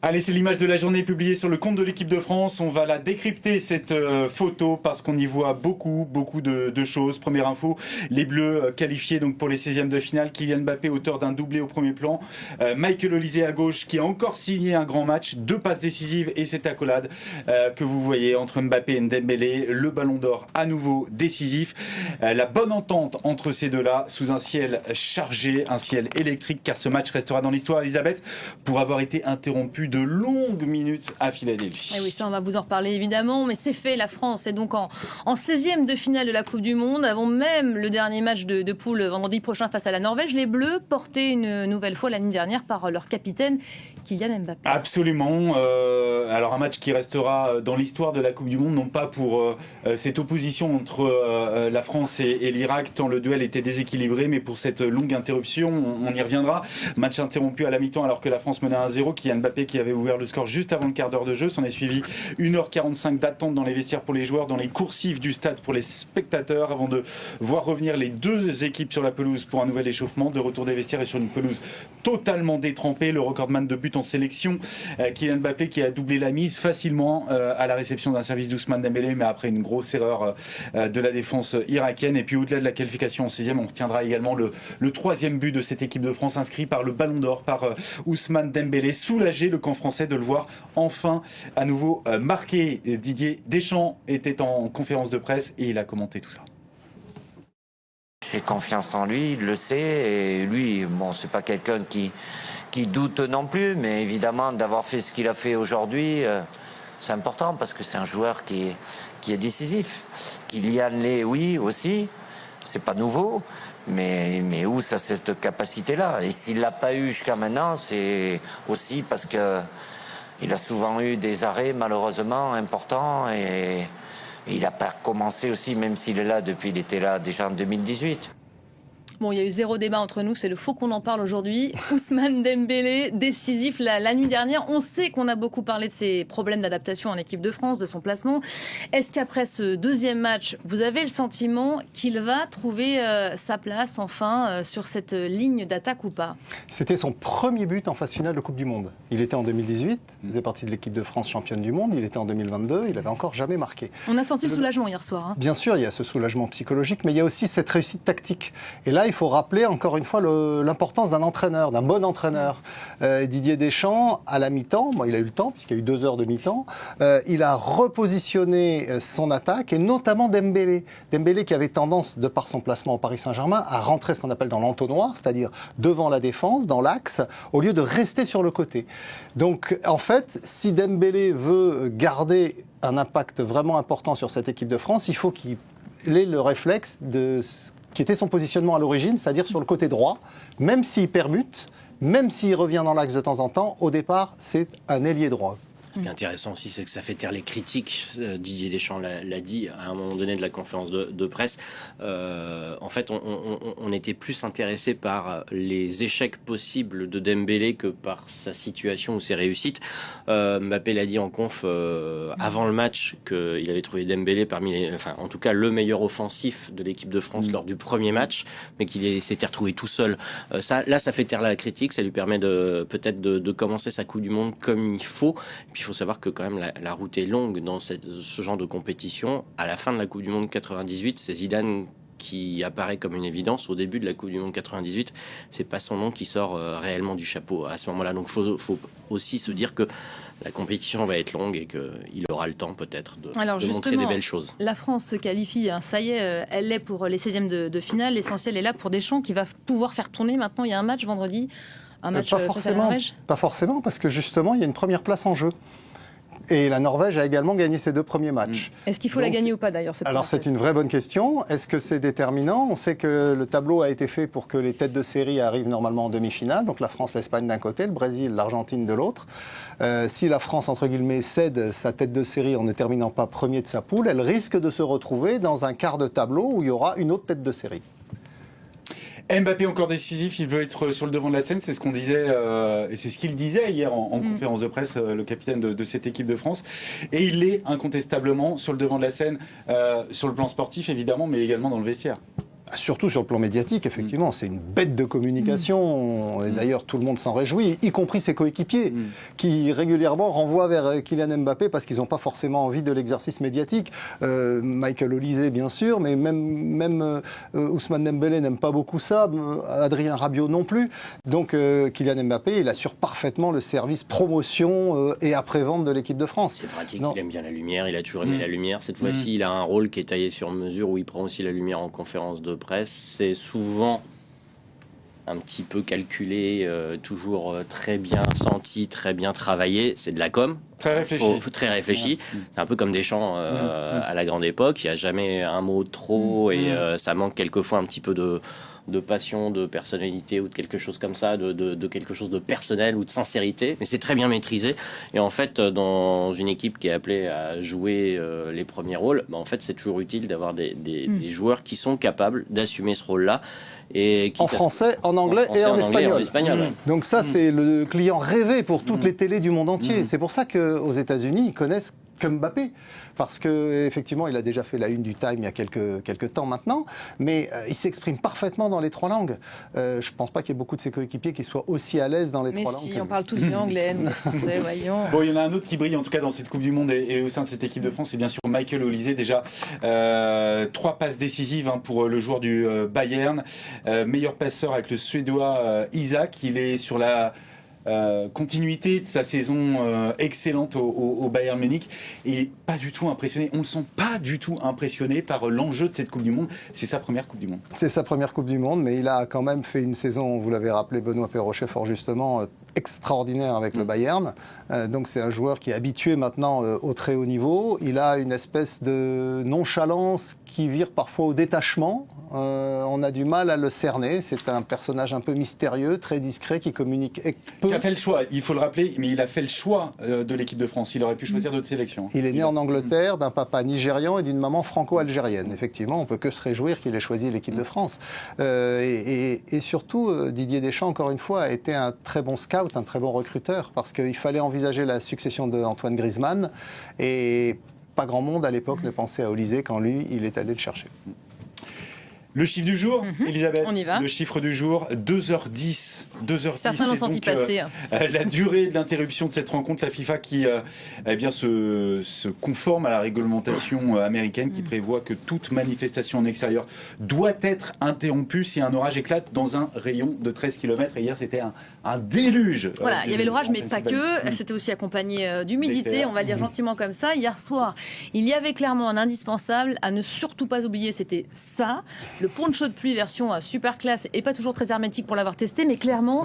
Allez, c'est l'image de la journée publiée sur le compte de l'équipe de France. On va la décrypter, cette photo, parce qu'on y voit beaucoup de choses. Première info, les Bleus qualifiés donc pour les 16e de finale. Kylian Mbappé, auteur d'un doublé au premier plan. Michael Olise à gauche, qui a encore signé un grand match. 2 passes décisives et cette accolade que vous voyez entre Mbappé et Dembélé. Le ballon d'or à nouveau décisif. La bonne entente entre ces deux-là, sous un ciel chargé, un ciel électrique, car ce match restera dans l'histoire, Elisabeth, pour avoir été interrompu de longues minutes à Philadelphie. Et oui, ça on va vous en reparler évidemment, mais c'est fait, la France est donc en 16e de finale de la Coupe du Monde, avant même le dernier match de poule vendredi prochain face à la Norvège. Les Bleus portés une nouvelle fois l'année dernière par leur capitaine Kylian Mbappé. Absolument, alors un match qui restera dans l'histoire de la Coupe du Monde, non pas pour cette opposition entre la France et l'Irak, tant le duel était déséquilibré, mais pour cette longue interruption, on y reviendra. Match interrompu à la mi-temps alors que la France menait 1-0, Kylian Mbappé qui avait ouvert le score juste avant le quart d'heure de jeu. S'en est suivi 1h45 d'attente dans les vestiaires pour les joueurs, dans les coursives du stade pour les spectateurs, avant de voir revenir les deux équipes sur la pelouse pour un nouvel échauffement. De retour des vestiaires et sur une pelouse totalement détrempée, le recordman de buts en sélection, Kylian Mbappé, qui a doublé la mise facilement à la réception d'un service d'Ousmane Dembélé, mais après une grosse erreur de la défense irakienne. Et puis au-delà de la qualification en 6e, on retiendra également le 3e but de cette équipe de France, inscrit par le Ballon d'Or, par Ousmane Dembélé. Soulagé le camp français de le voir enfin à nouveau marqué. Didier Deschamps était en conférence de presse et il a commenté tout ça. J'ai confiance en lui, il le sait, et lui, bon, c'est pas quelqu'un qui doute non plus, mais évidemment d'avoir fait ce qu'il a fait aujourd'hui, c'est important parce que c'est un joueur qui est décisif. Kylian l'est, oui, aussi, c'est pas nouveau, mais où ça cette capacité-là? Et s'il l'a pas eu jusqu'à maintenant, c'est aussi parce que il a souvent eu des arrêts malheureusement importants et il n'a pas commencé aussi, même s'il est là depuis, il était là déjà en 2018. Bon, il y a eu 0 débat entre nous, c'est le faux qu'on en parle aujourd'hui. Ousmane Dembélé, décisif la nuit dernière. On sait qu'on a beaucoup parlé de ses problèmes d'adaptation en équipe de France, de son placement. Est-ce qu'après ce deuxième match, vous avez le sentiment qu'il va trouver sa place enfin sur cette ligne d'attaque ou pas? C'était son premier but en phase finale de Coupe du Monde. Il était en 2018, il faisait partie de l'équipe de France championne du monde. Il était en 2022, il n'avait encore jamais marqué. On a senti le soulagement hier soir. Bien sûr, il y a ce soulagement psychologique, mais il y a aussi cette réussite tactique. Et là, il faut rappeler encore une fois l'importance d'un entraîneur, d'un bon entraîneur. Didier Deschamps, à la mi-temps, il a eu le temps, puisqu'il y a eu 2 heures de mi-temps, il a repositionné son attaque, et notamment Dembélé. Dembélé qui avait tendance, de par son placement au Paris Saint-Germain, à rentrer ce qu'on appelle dans l'entonnoir, c'est-à-dire devant la défense, dans l'axe, au lieu de rester sur le côté. Donc, en fait, si Dembélé veut garder un impact vraiment important sur cette équipe de France, il faut qu'il ait le réflexe qui était son positionnement à l'origine, c'est-à-dire sur le côté droit, même s'il permute, même s'il revient dans l'axe de temps en temps, au départ, c'est un ailier droit. Ce qui est intéressant aussi, c'est que ça fait taire les critiques. Didier Deschamps l'a dit à un moment donné de la conférence de presse. En fait, on était plus intéressé par les échecs possibles de Dembélé que par sa situation ou ses réussites. Mbappé l'a dit en conf avant le match qu'il avait trouvé Dembélé en tout cas le meilleur offensif de l'équipe de France lors du premier match, mais qu'il s'était retrouvé tout seul. Ça fait taire la critique. Ça lui permet peut-être de commencer sa Coupe du Monde comme il faut. Puis il faut savoir que quand même la route est longue dans ce genre de compétition. À la fin de la Coupe du Monde 98, c'est Zidane qui apparaît comme une évidence. Au début de la Coupe du Monde 98, c'est pas son nom qui sort réellement du chapeau à ce moment-là. Donc faut aussi se dire que la compétition va être longue et qu'il aura le temps peut-être de montrer des belles choses. La France se qualifie, ça y est, elle l'est pour les 16e de finale. L'essentiel est là pour Deschamps qui va pouvoir faire tourner. Maintenant, il y a un match vendredi. Un match face à la Norvège ? Pas forcément, parce que justement, il y a une première place en jeu. Et la Norvège a également gagné ses 2 premiers matchs. Est-ce qu'il faut la gagner ou pas d'ailleurs cette Alors c'est une vraie bonne question. Est-ce que c'est déterminant? On sait que le tableau a été fait pour que les têtes de série arrivent normalement en demi-finale. Donc la France, l'Espagne d'un côté, le Brésil, l'Argentine de l'autre. Si la France, entre guillemets, cède sa tête de série en ne terminant pas premier de sa poule, elle risque de se retrouver dans un quart de tableau où il y aura une autre tête de série. Mbappé encore décisif, il veut être sur le devant de la scène, c'est ce qu'on disait, et c'est ce qu'il disait hier en conférence de presse, le capitaine de cette équipe de France. Et il est incontestablement sur le devant de la scène, sur le plan sportif évidemment, mais également dans le vestiaire. Surtout sur le plan médiatique, effectivement, c'est une bête de communication. Et d'ailleurs, tout le monde s'en réjouit, y compris ses coéquipiers, qui régulièrement renvoient vers Kylian Mbappé parce qu'ils n'ont pas forcément envie de l'exercice médiatique. Michael Olise, bien sûr, mais même Ousmane Dembélé n'aime pas beaucoup ça, Adrien Rabiot non plus. Donc Kylian Mbappé, il assure parfaitement le service promotion et après-vente de l'équipe de France. C'est pratique, il aime bien la lumière, il a toujours aimé la lumière. Cette fois-ci, il a un rôle qui est taillé sur mesure où il prend aussi la lumière en conférence de presse. C'est souvent un petit peu calculé, toujours très bien senti, très bien travaillé. C'est de la com. Très réfléchi. Très réfléchi. C'est un peu comme Deschamps à la grande époque. Il n'y a jamais un mot de trop et ça manque quelquefois un petit peu de passion, de personnalité ou de quelque chose comme ça, de quelque chose de personnel ou de sincérité, mais c'est très bien maîtrisé. Et en fait, dans une équipe qui est appelée à jouer les premiers rôles, en fait, c'est toujours utile d'avoir des joueurs qui sont capables d'assumer ce rôle-là. Et en français, en anglais et en espagnol. Ouais. Donc ça, c'est le client rêvé pour toutes les télés du monde entier. C'est pour ça qu'aux États-Unis, ils connaissent que Mbappé. Parce qu'effectivement, il a déjà fait la une du Time il y a quelques temps maintenant, mais il s'exprime parfaitement dans les 3 langues. Je ne pense pas qu'il y ait beaucoup de ses coéquipiers qui soient aussi à l'aise dans les 3 langues. Mais si, on parle tous bien anglais, nous, les Français, voyons. Bon, il y en a un autre qui brille, en tout cas, dans cette Coupe du Monde et au sein de cette équipe de France, c'est bien sûr Michael Olise. Déjà, 3 passes décisives pour le joueur du Bayern. Meilleur passeur avec le Suédois Isaac. Il est sur la continuité de sa saison excellente au Bayern Munich et pas du tout impressionné. On ne le sent pas du tout impressionné par l'enjeu de cette Coupe du Monde. C'est sa première Coupe du Monde. C'est sa première Coupe du Monde, mais il a quand même fait une saison, vous l'avez rappelé Benoît Perrochet fort justement, extraordinaire avec le Bayern. Donc c'est un joueur qui est habitué maintenant au très haut niveau. Il a une espèce de nonchalance qui vire parfois au détachement. On a du mal à le cerner. C'est un personnage un peu mystérieux, très discret, qui communique peu. Qui a fait le choix, il faut le rappeler, mais il a fait le choix de l'équipe de France. Il aurait pu choisir d'autres sélections. Il est né en Angleterre d'un papa nigérian et d'une maman franco-algérienne. Effectivement, on peut que se réjouir qu'il ait choisi l'équipe de France. Et surtout, Didier Deschamps, encore une fois, a été un très bon scout, un très bon recruteur, parce qu'il fallait envisager la succession d'Antoine Griezmann. Et pas grand monde à l'époque ne pensait à Olise quand lui, il est allé le chercher. Le chiffre du jour, Elisabeth, on y va. Le chiffre du jour, 2h10. 2h10, certains l'ont senti passer. La durée de l'interruption de cette rencontre, la FIFA qui se conforme à la réglementation américaine qui prévoit que toute manifestation en extérieur doit être interrompue si un orage éclate dans un rayon de 13 km. Et hier, c'était un déluge. Voilà, il y avait l'orage, mais pas que. C'était aussi accompagné d'humidité, on va le dire gentiment comme ça. Hier soir, il y avait clairement un indispensable à ne surtout pas oublier, c'était ça. Le poncho de pluie version super classe et pas toujours très hermétique pour l'avoir testé, mais clairement,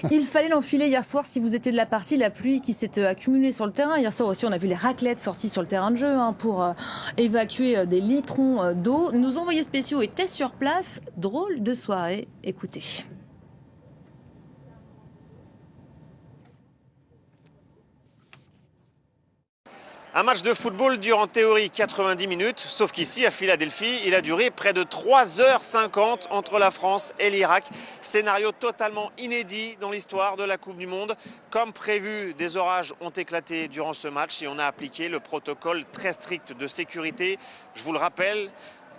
il fallait l'enfiler hier soir si vous étiez de la partie. La pluie qui s'est accumulée sur le terrain. Hier soir aussi, on a vu les raclettes sorties sur le terrain de jeu pour évacuer des litrons d'eau. Nos envoyés spéciaux étaient sur place. Drôle de soirée. Écoutez. Un match de football dure en théorie 90 minutes, sauf qu'ici, à Philadelphie, il a duré près de 3h50 entre la France et l'Irak. Scénario totalement inédit dans l'histoire de la Coupe du Monde. Comme prévu, des orages ont éclaté durant ce match et on a appliqué le protocole très strict de sécurité. Je vous le rappelle,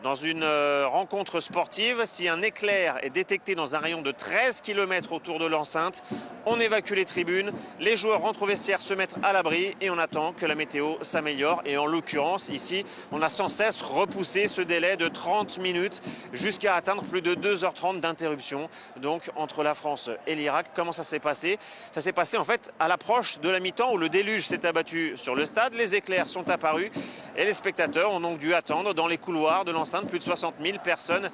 dans une rencontre sportive, si un éclair est détecté dans un rayon de 13 km autour de l'enceinte, on évacue les tribunes, les joueurs rentrent au vestiaire, se mettent à l'abri et on attend que la météo s'améliore. Et en l'occurrence, ici, on a sans cesse repoussé ce délai de 30 minutes jusqu'à atteindre plus de 2h30 d'interruption. Donc, entre la France et l'Irak, comment ça s'est passé? Ça s'est passé en fait à l'approche de la mi-temps où le déluge s'est abattu sur le stade, les éclairs sont apparus et les spectateurs ont donc dû attendre dans les couloirs de l'enceinte. Plus de 60 000 personnes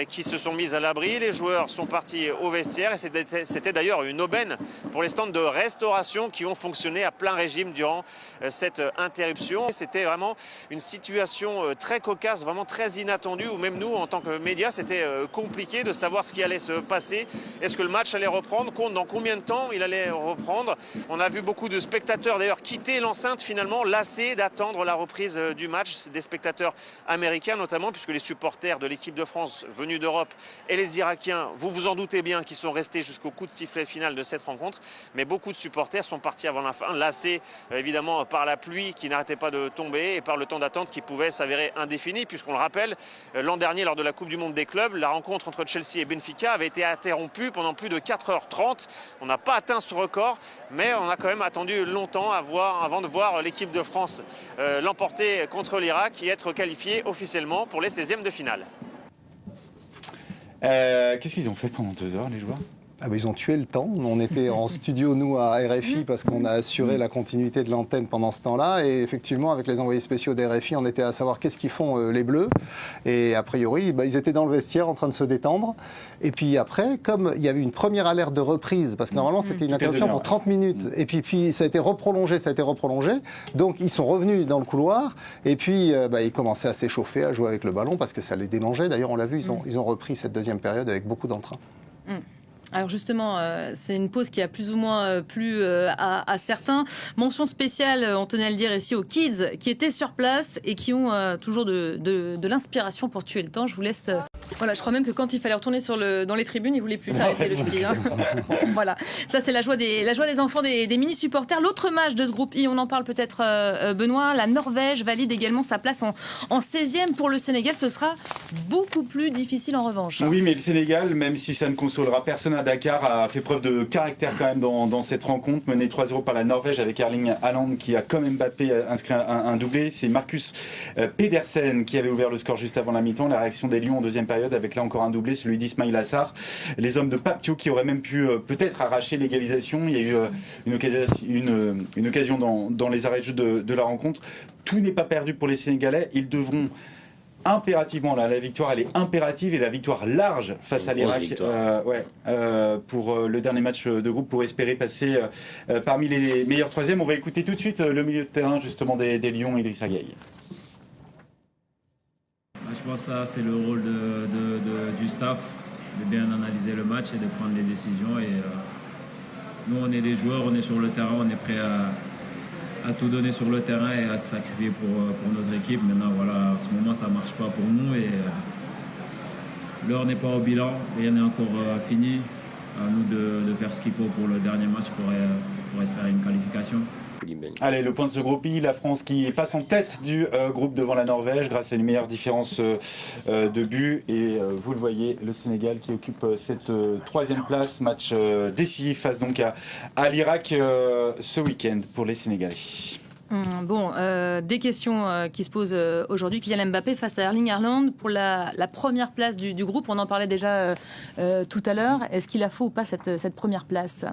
qui se sont mises à l'abri. Les joueurs sont partis au vestiaire et c'était d'ailleurs une aubaine pour les stands de restauration qui ont fonctionné à plein régime durant cette interruption. C'était vraiment une situation très cocasse, vraiment très inattendue où même nous, en tant que médias, c'était compliqué de savoir ce qui allait se passer. Est-ce que le match allait reprendre? Dans combien de temps il allait reprendre? On a vu beaucoup de spectateurs d'ailleurs quitter l'enceinte finalement, lassés d'attendre la reprise du match. C'est des spectateurs américains notamment, puisque les supporters de l'équipe de France venus d'Europe et les Irakiens, vous vous en doutez bien, qui sont restés jusqu'au coup de sifflet final de cette rencontre. Mais beaucoup de supporters sont partis avant la fin, lassés évidemment par la pluie qui n'arrêtait pas de tomber et par le temps d'attente qui pouvait s'avérer indéfini, puisqu'on le rappelle, l'an dernier lors de la Coupe du Monde des clubs, la rencontre entre Chelsea et Benfica avait été interrompue pendant plus de 4h30. On n'a pas atteint ce record, mais on a quand même attendu longtemps avant de voir l'équipe de France l'emporter contre l'Irak et être qualifiée officiellement pour les 16e de finale. Qu'est-ce qu'ils ont fait pendant 2 heures, les joueurs ? Ah ben, ils ont tué le temps. On était en studio, nous, à RFI, parce qu'on a assuré la continuité de l'antenne pendant ce temps-là. Et effectivement, avec les envoyés spéciaux d'RFI, on était à savoir qu'est-ce qu'ils font les Bleus. Et a priori, ils étaient dans le vestiaire en train de se détendre. Et puis après, comme il y avait une première alerte de reprise, parce que normalement, c'était une interruption pour 30 minutes. Et puis ça a été reprolongé. Donc, ils sont revenus dans le couloir. Et puis, ils commençaient à s'échauffer, à jouer avec le ballon, parce que ça les démangeait. D'ailleurs, on l'a vu, ils ont repris cette deuxième période avec beaucoup d'entrain. Alors justement, c'est une pause qui a plus ou moins plu à certains. Mention spéciale, on tenait à le dire ici, aux kids qui étaient sur place et qui ont toujours de l'inspiration pour tuer le temps. Je vous laisse... Voilà, je crois même que quand il fallait retourner dans les tribunes, ils ne voulaient plus s'arrêter le ski. Hein. Voilà, ça c'est la joie des enfants, des mini-supporters. L'autre match de ce groupe I, on en parle peut-être Benoît, la Norvège valide également sa place en 16e pour le Sénégal. Ce sera beaucoup plus difficile en revanche. Oui, mais le Sénégal, même si ça ne consolera personne à Dakar, a fait preuve de caractère quand même dans cette rencontre, mené 3-0 par la Norvège avec Erling Haaland qui a comme Mbappé inscrit un doublé. C'est Marcus Pedersen qui avait ouvert le score juste avant la mi-temps. La réaction des Lions en deuxième période avec là encore un doublé, celui d'Ismail Assar. Les hommes de Pape Thiaw qui auraient même pu peut-être arracher l'égalisation. Il y a eu une occasion dans les arrêts de jeu de la rencontre. Tout n'est pas perdu pour les Sénégalais. Ils devront impérativement, la victoire elle est impérative et la victoire large face à l'Irak pour le dernier match de groupe pour espérer passer parmi les meilleurs troisièmes. On va écouter tout de suite le milieu de terrain justement des Lions, Idrissa Gueye. Je pense que ça c'est le rôle du staff de bien analyser le match et de prendre les décisions. Et nous on est des joueurs, on est sur le terrain, on est prêt à tout donner sur le terrain et à se sacrifier pour notre équipe. Maintenant, voilà, en ce moment, ça ne marche pas pour nous et l'heure n'est pas au bilan, rien n'est encore fini. À nous de faire ce qu'il faut pour le dernier match pour espérer une qualification. Allez, le point de ce groupe I, la France qui passe en tête du groupe devant la Norvège grâce à une meilleure différence de but. Et vous le voyez, le Sénégal qui occupe cette troisième place. Match décisif face donc à l'Irak ce week-end pour les Sénégalais. Des questions qui se posent aujourd'hui. Kylian Mbappé face à Erling Haaland pour la première place du groupe. On en parlait déjà tout à l'heure. Est-ce qu'il a faut ou pas cette première place ?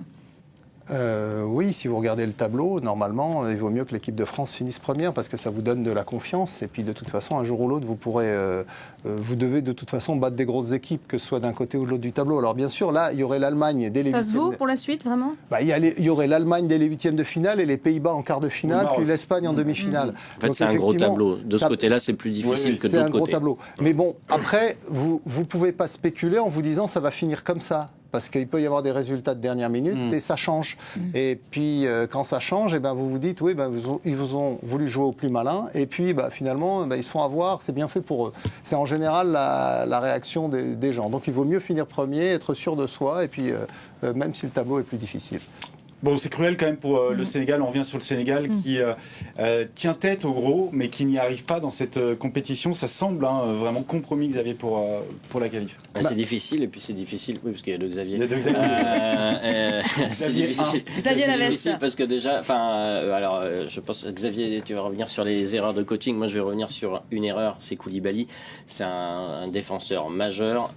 Oui, si vous regardez le tableau, normalement, il vaut mieux que l'équipe de France finisse première parce que ça vous donne de la confiance. Et puis, de toute façon, un jour ou l'autre, vous devez de toute façon battre des grosses équipes, que ce soit d'un côté ou de l'autre du tableau. Alors, bien sûr, là, il y aurait l'Allemagne dès les huitièmes. Ça se vaut pour la suite, vraiment ? Il y aurait l'Allemagne dès les huitièmes de finale et les Pays-Bas en quart de finale, puis l'Espagne en demi-finale. En fait, donc, c'est un gros tableau. De ce côté-là, c'est plus difficile que de l'autre côté. C'est un gros tableau. Mais bon, après, vous ne pouvez pas spéculer en vous disant ça va finir comme ça. Parce qu'il peut y avoir des résultats de dernière minute et ça change. Et puis, quand ça change, vous vous dites, oui, ils vous ont voulu jouer au plus malin. Et puis, finalement, ils se font avoir. C'est bien fait pour eux. C'est en général la réaction des gens. Donc, il vaut mieux finir premier, être sûr de soi. Et puis, même si le tableau est plus difficile. Bon, c'est cruel quand même pour le Sénégal. On revient sur le Sénégal qui tient tête au gros, mais qui n'y arrive pas dans cette compétition. Ça semble vraiment compromis, Xavier, pour la qualif. C'est difficile, et puis c'est difficile, oui, parce qu'il y a deux Xavier. Il y a deux Xavier. C'est difficile. Xavier c'est difficile parce que déjà, je pense, Xavier, tu vas revenir sur les erreurs de coaching. Moi, je vais revenir sur une erreur. C'est Koulibaly. C'est un défenseur majeur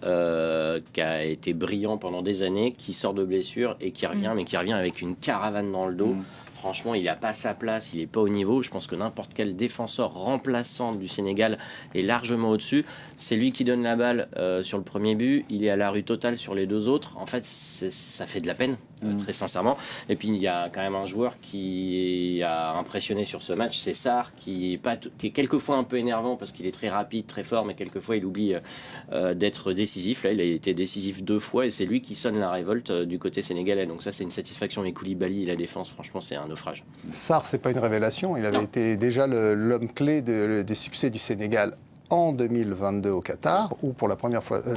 qui a été brillant pendant des années, qui sort de blessure et qui revient, mais qui revient avec une caravane dans le dos. Franchement, il n'a pas sa place, il n'est pas au niveau. Je pense que n'importe quel défenseur remplaçant du Sénégal est largement au-dessus. C'est lui qui donne la balle sur le premier but. Il est à la rue totale sur les deux autres. En fait, ça fait de la peine, très sincèrement. Et puis, il y a quand même un joueur qui a impressionné sur ce match, c'est Sarr, qui est quelquefois un peu énervant parce qu'il est très rapide, très fort, mais quelquefois, il oublie d'être décisif. Là, il a été décisif 2 fois et c'est lui qui sonne la révolte du côté sénégalais. Donc ça, c'est une satisfaction. Et Koulibaly, la défense, franchement, c'est un naufrage. Sarr, c'est pas une révélation. Il avait été déjà l'homme clé du succès du Sénégal en 2022 au Qatar, où pour la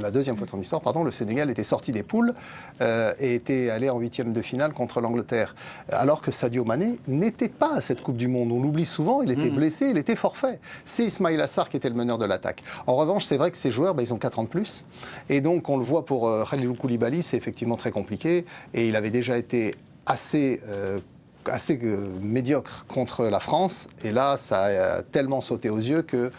deuxième fois de son histoire, le Sénégal était sorti des poules et était allé en huitième de finale contre l'Angleterre. Alors que Sadio Mané n'était pas à cette Coupe du Monde. On l'oublie souvent, il était blessé, il était forfait. C'est Ismaïla Sarr qui était le meneur de l'attaque. En revanche, c'est vrai que ces joueurs, ils ont 4 ans de plus. Et donc, on le voit pour Khalilou Koulibaly, c'est effectivement très compliqué. Et il avait déjà été assez médiocre contre la France. Et là, ça a tellement sauté aux yeux que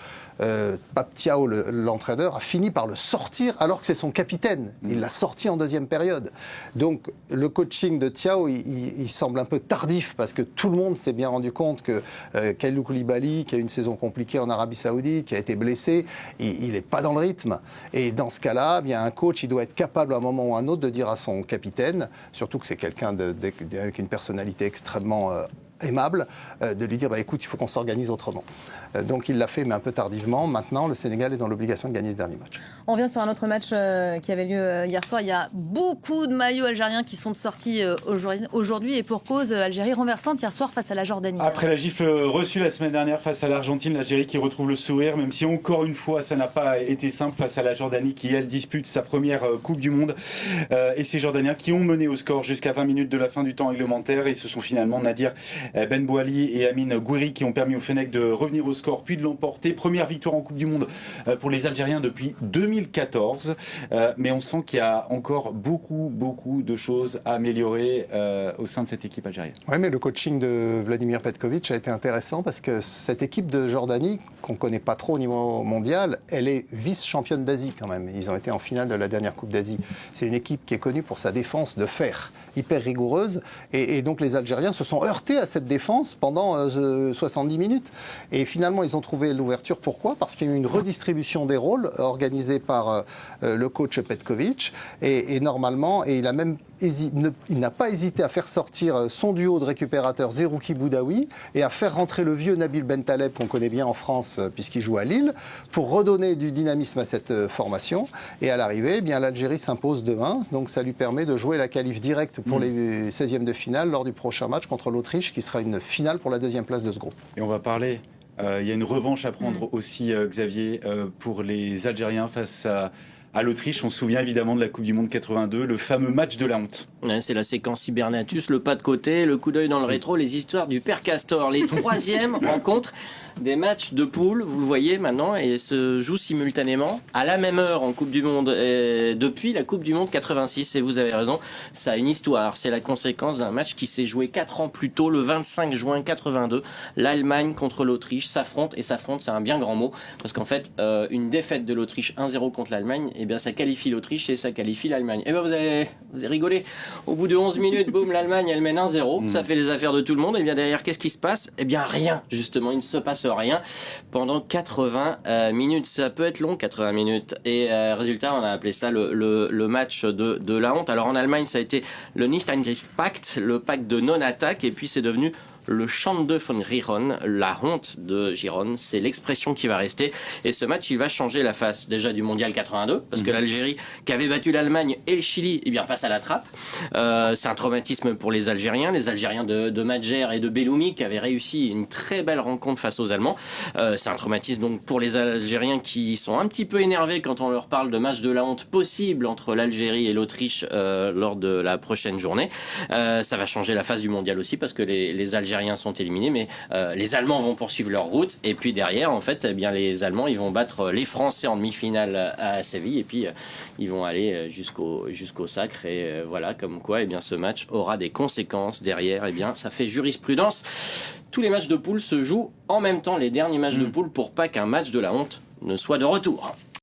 Pape Thiaw, l'entraîneur, a fini par le sortir alors que c'est son capitaine. Il l'a sorti en deuxième période. Donc le coaching de Thiaw, il semble un peu tardif parce que tout le monde s'est bien rendu compte que Kalidou Koulibaly, qui a eu une saison compliquée en Arabie Saoudite, qui a été blessé, il n'est pas dans le rythme. Et dans ce cas-là, bien un coach, il doit être capable à un moment ou à un autre de dire à son capitaine, surtout que c'est quelqu'un avec une personnalité extrêmement aimable, de lui dire écoute, il faut qu'on s'organise autrement. Donc il l'a fait, mais un peu tardivement. Maintenant, le Sénégal est dans l'obligation de gagner ce dernier match. On revient sur un autre match qui avait lieu hier soir. Il y a beaucoup de maillots algériens qui sont sortis aujourd'hui, et pour cause, Algérie renversante hier soir face à la Jordanie. Après la gifle reçue la semaine dernière face à l'Argentine, l'Algérie qui retrouve le sourire, même si encore une fois ça n'a pas été simple face à la Jordanie qui, elle, dispute sa première Coupe du Monde. Et ces Jordaniens qui ont mené au score jusqu'à 20 minutes de la fin du temps réglementaire, et ce sont finalement Nadir Ben Bouali et Amine Gouiri qui ont permis au Fennec de revenir au score puis de l'emporter. Première victoire en Coupe du Monde pour les Algériens depuis 2014. Mais on sent qu'il y a encore beaucoup de choses à améliorer au sein de cette équipe algérienne. Oui, mais le coaching de Vladimir Petkovic a été intéressant parce que cette équipe de Jordanie, qu'on ne connaît pas trop au niveau mondial, elle est vice-championne d'Asie quand même. Ils ont été en finale de la dernière Coupe d'Asie. C'est une équipe qui est connue pour sa défense de fer, hyper rigoureuse. Et donc les Algériens se sont heurtés à cette défense pendant 70 minutes. Et finalement, ils ont trouvé l'ouverture. Pourquoi ? Parce qu'il y a eu une redistribution des rôles organisée par le coach Petkovic. Et normalement, il n'a pas hésité à faire sortir son duo de récupérateurs Zerouki Boudaoui et à faire rentrer le vieux Nabil Bentaleb qu'on connaît bien en France puisqu'il joue à Lille pour redonner du dynamisme à cette formation. Et à l'arrivée, l'Algérie s'impose 2-1. Donc ça lui permet de jouer la qualif directe pour les 16e de finale lors du prochain match contre l'Autriche qui sera une finale pour la deuxième place de ce groupe. Et on va parler. Il y a une revanche à prendre aussi, Xavier, pour les Algériens face à l'Autriche. On se souvient évidemment de la Coupe du Monde 82, le fameux match de la honte. Ouais, c'est la séquence Cybernatus, le pas de côté, le coup d'œil dans le rétro, les histoires du Père Castor. Les troisièmes rencontres des matchs de poule, vous le voyez maintenant, et se jouent simultanément à la même heure en Coupe du Monde depuis la Coupe du Monde 86. Et vous avez raison, ça a une histoire. C'est la conséquence d'un match qui s'est joué 4 ans plus tôt, le 25 juin 82. L'Allemagne contre l'Autriche s'affrontent, et s'affrontent, c'est un bien grand mot, parce qu'en fait, une défaite de l'Autriche 1-0 contre l'Allemagne, ça qualifie l'Autriche et ça qualifie l'Allemagne. Et vous avez rigolé. Au bout de 11 minutes, boum, l'Allemagne, elle mène 1-0. Ça fait les affaires de tout le monde. Et derrière, qu'est-ce qui se passe ? Rien, justement. Il ne se passe rien pendant 80 minutes. Ça peut être long, 80 minutes. Et résultat, on a appelé ça le match de la honte. Alors en Allemagne, ça a été le Nicht-Angriff-Pakt, le pacte de non-attaque. Et puis c'est devenu le Schande von Giron, la honte de Giron, c'est l'expression qui va rester. Et ce match, il va changer la face déjà du Mondial 82, parce que l'Algérie, qui avait battu l'Allemagne et le Chili, passe à la trappe. C'est un traumatisme pour les Algériens de Madjer et de Belloumi, qui avaient réussi une très belle rencontre face aux Allemands. C'est un traumatisme donc pour les Algériens qui sont un petit peu énervés quand on leur parle de match de la honte possible entre l'Algérie et l'Autriche lors de la prochaine journée. Ça va changer la face du Mondial aussi, parce que les Algériens sont éliminés, mais les Allemands vont poursuivre leur route, et puis derrière, en fait, les Allemands, ils vont battre les Français en demi-finale à Séville, et puis ils vont aller jusqu'au sacre, et voilà, comme quoi, ce match aura des conséquences derrière, ça fait jurisprudence. Tous les matchs de poule se jouent en même temps, les derniers matchs de poule, pour pas qu'un match de la honte ne soit de retour.